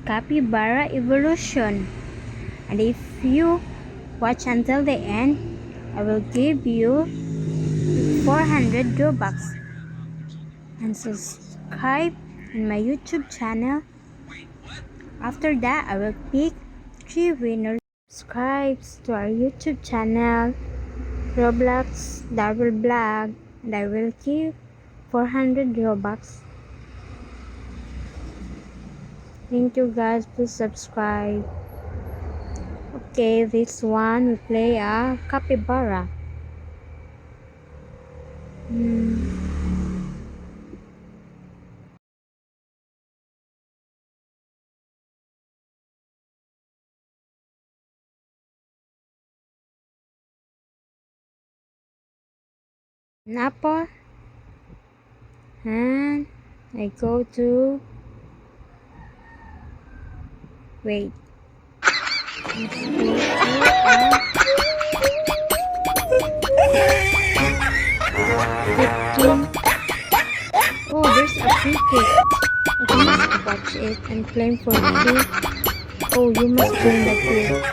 Capybara Evolution. And if you watch until the end, I will give you 400 Robux. And subscribe in my YouTube channel. After that, I will pick 3 winners. Subscribe to our YouTube channel, Roblox Double Blog, and I will give 400 Robux. Thank you guys, please subscribe. Okay, this one we play a capybara. An apple, and I go to wait. Let's go to 15. Oh, there's a free cake. You must watch it and claim for free. Oh, you must join the group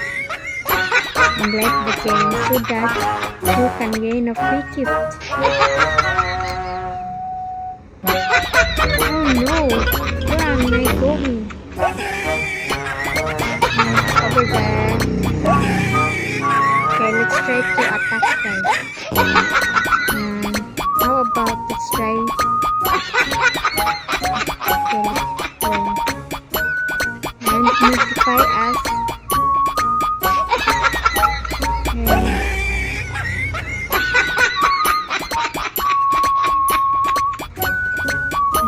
and like the game so that you can gain a free gift. Oh no, where am I going? Over there. Okay, let's try to attack them. How about let's try. Okay, let's go. And notify us.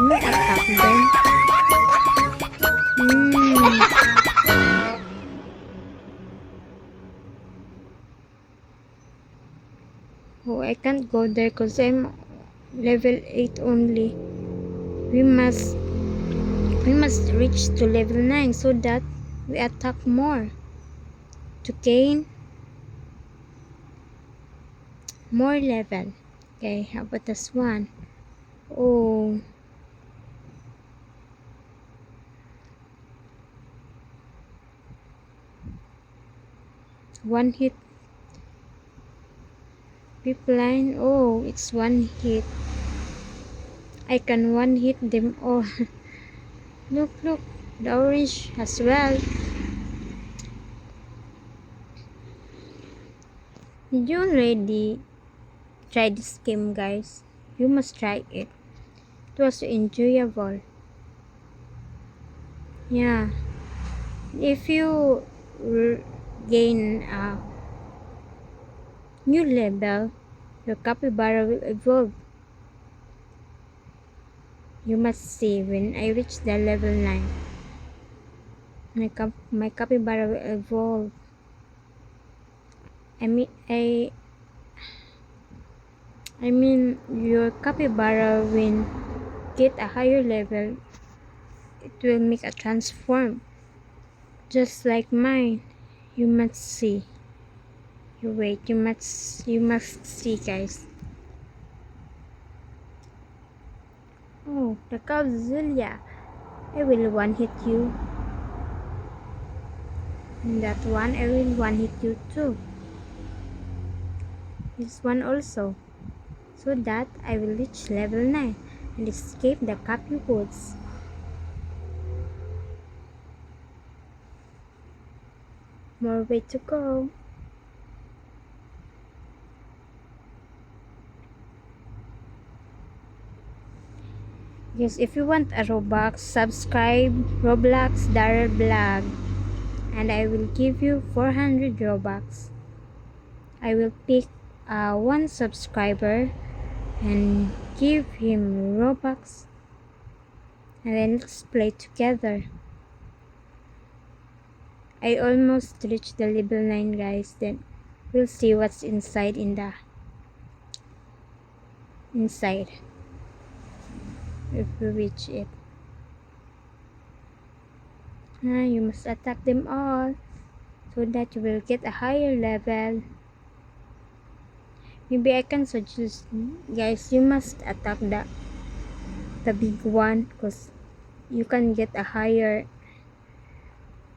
May attack them. Oh, I can't go there because I'm level 8 only. We must reach to level 9 so that we attack more to gain more level. Okay, how about this one? Oh, one hit pipeline. Oh, it's one hit. I can one hit them all. Look, the orange as well. Did you already try this game, guys? You must try it. It was enjoyable. Yeah. If you gain a new level, your capybara will evolve. You must see when I reach the level 9. My capybara will evolve. I mean your capybara will get a higher level. It will make a transform. Just like mine. You must see. You wait, you must see, guys. Oh, the Cowzilla. I will one hit you. And that one, I will one hit you too. This one also. So that I will reach level 9 and escape the Cappy Woods. More way to go. Yes, if you want a Robux, subscribe Roblox Daryl Blog and I will give you 400 Robux. I will pick one subscriber and give him Robux and then let's play together. I almost reached the level 9, guys. Then we'll see what's inside if we reach it. You must attack them all so that you will get a higher level. Maybe I can suggest, guys, you must attack the big one because you can get a higher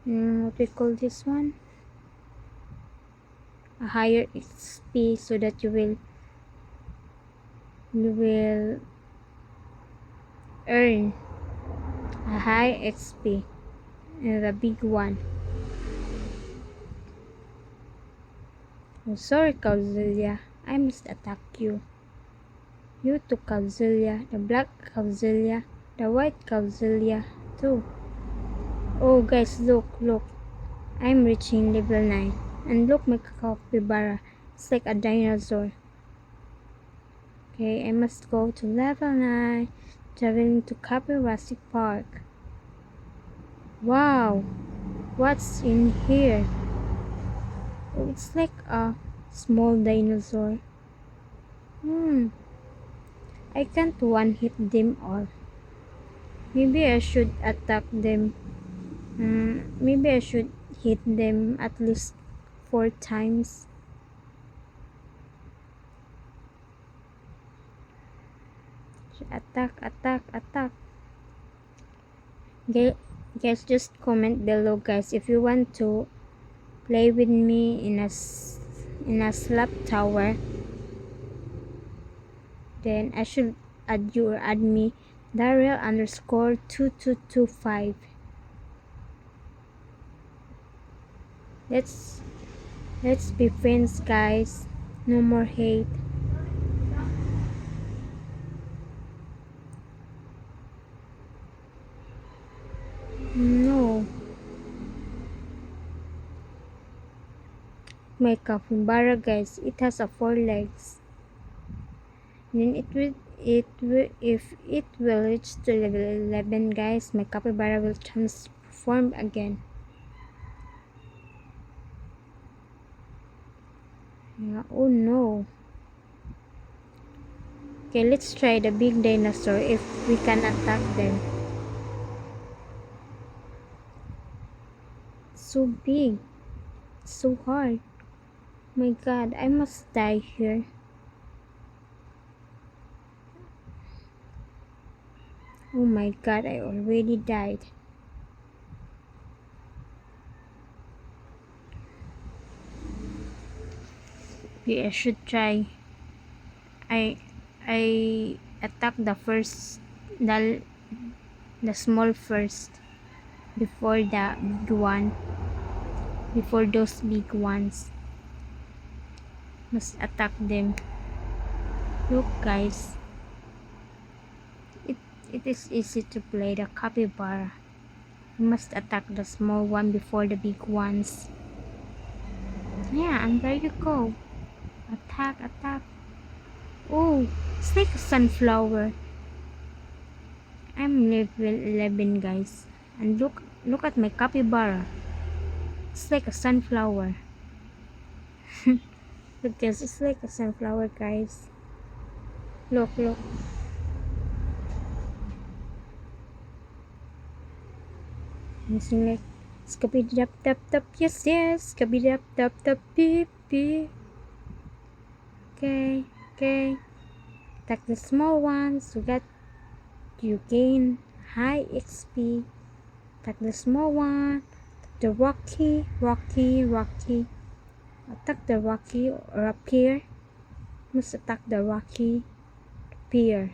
what we call this one, a higher XP, so that you will earn a high XP, and a big one. Oh, sorry, Kauzilia, I must attack you. You too, Kauzilia, the black Kauzilia, the white Kauzilia too. Oh guys, look, I'm reaching level 9, and look, my capybara, it's like a dinosaur. Okay, I must go to level 9, traveling to Capyrassic Park. Wow, what's in here? Oh, it's like a small dinosaur. I can't one-hit them all. Maybe I should attack them. Maybe I should hit them at least 4 times. Attack. Guys, just comment below, guys, if you want to play with me in a slap tower. Then I should add you or add me, Daryl_2225. Let's be friends, guys. No more hate. No. My capybara, guys, it has a 4 legs. Then if it will reach to level 11, guys, my capybara will transform again. Yeah, oh no. Okay, let's try the big dinosaur if we can attack them. So big, so hard. My god, I must die here. Oh my god, I already died. Okay, I should try. I attack the small first before the big one. Before those big ones. Must attack them. Look, guys. It is easy to play the capybara. You must attack the small one before the big ones. Yeah, and there you go. Attack. Oh, it's like a sunflower. I'm level 11, guys. And look at my capybara. It's like a sunflower. Look, guys, it's like a sunflower, guys. Look. Missing like Scabby dap dap, yes, Scabby dap beep beep. Okay. Attack the small ones so that you gain high XP. Attack the small one. The rocky. Attack the rocky or a pier. Must attack the rocky pier.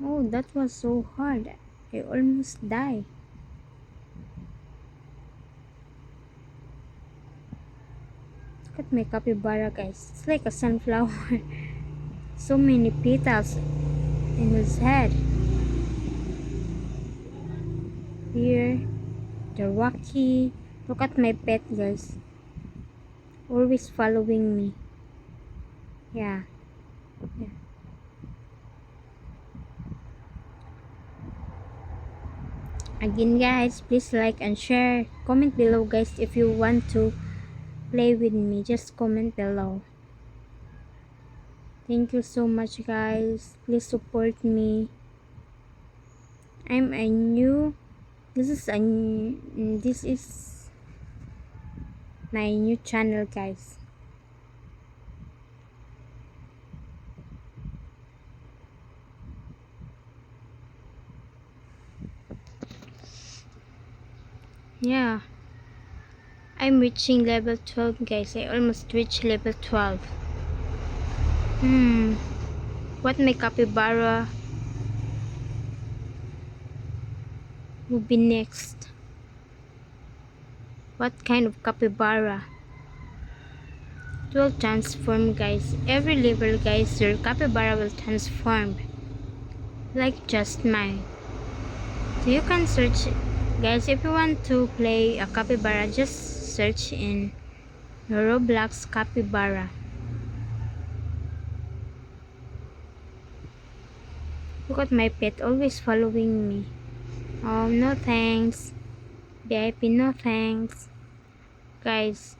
Oh, that was so hard. I almost died. Look at my capybara, guys. It's like a sunflower. So many petals in his head. Here, the rocky. Look at my pet, guys. Always following me. Yeah. Again, guys, please like and share. Comment below, guys, if you want to play with me. Just comment below. Thank you so much, guys. Please support me. I'm a new. This is my new channel, guys. Yeah, I'm reaching level 12, guys. I almost reached level 12. What my capybara will be next? What kind of capybara? It will transform, guys. Every level, guys, your capybara will transform. Like just mine. So you can search, guys, if you want to play a capybara, just search in Roblox capybara. Look at my pet always following me. Oh, no thanks. VIP, no thanks. Guys,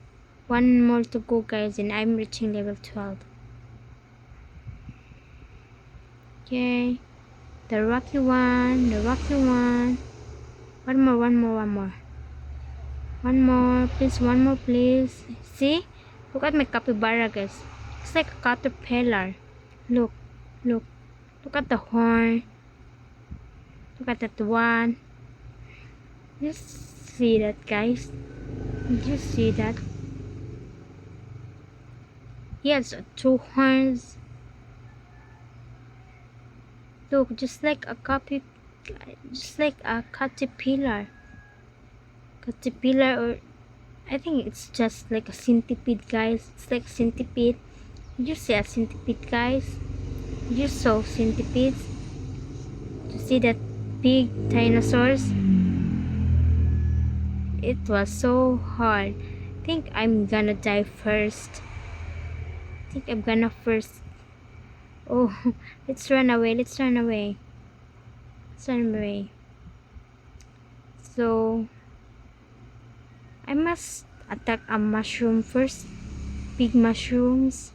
one more to go, guys, and I'm reaching level 12. Okay. The rocky one, the rocky one. One more, one more, one more. One more, please, one more, please. See? Look at my capybara, guys. It's like a caterpillar. Look, look. Look at the horn. Look at that one. Just see that, guys. Did you see that? He has two horns. Look, just like a caterpillar. Caterpillar, or I think it's just like a centipede, guys. It's like centipede. Did you see a centipede, guys? Did you saw centipedes? Did you see that big dinosaurs? It was so hard. I think I'm gonna die first. I think I'm gonna first. Oh, let's run away. Let's run away. Let's run away. So, I must attack a mushroom first. Big mushrooms.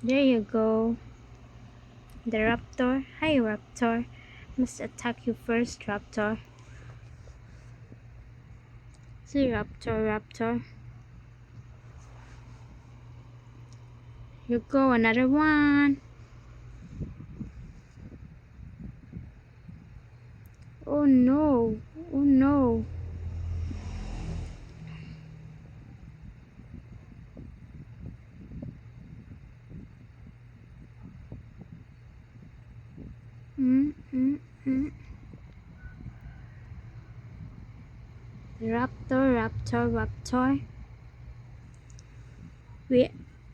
There you go. The raptor. Hi, raptor. Must attack you first, raptor. See, raptor, raptor. You go, another one. Oh no. Oh no. Raptor, raptor, raptor.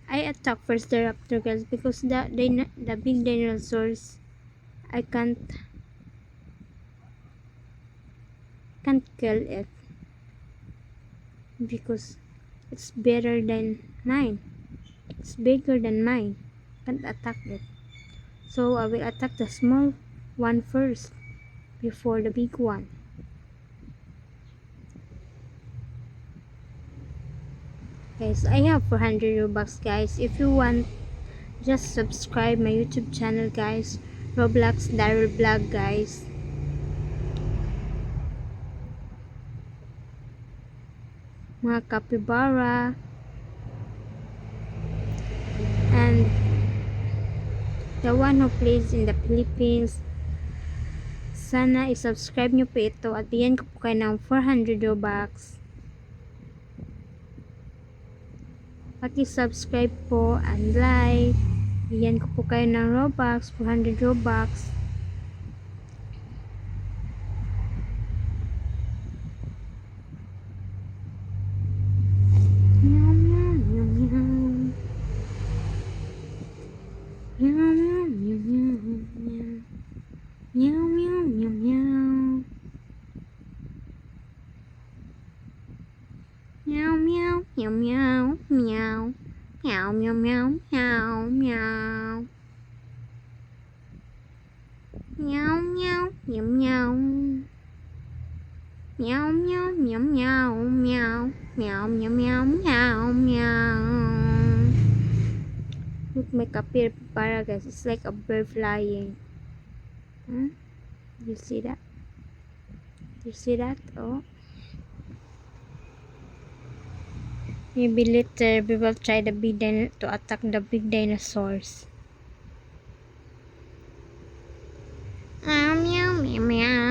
I attack first the raptor, guys, because the big dinosaurs, I can't kill it because it's better than mine. It's bigger than mine. Can't attack it. So I will attack the small one first before the big one. Guys, I have 400 Robux, guys. If you want, just subscribe my YouTube channel, guys. Roblox Daryl Vlog, guys. Mga capybara. And the one who plays in the Philippines, sana i-subscribe nyo po ito at bigyan ko po kayo ng 400 Robux. Paki-subscribe po and like. Bigyan ko po kayo ng Robux, 400 Robux. Meow, meow, meow, meow. Meow, meow, meow, meow. Meow, meow, meow, meow. Meow, meow, meow, meow, meow. Meow, meow, meow, meow, meow. Meow, meow, meow, meow. Meow, meow, meow, meow, meow. Meow, meow, meow, meow, meow. Look, my capybara, guys. It's like a bird flying. You see that? You see that? Oh. Maybe later we will try to attack the big dinosaurs. Meow, meow, meow, meow.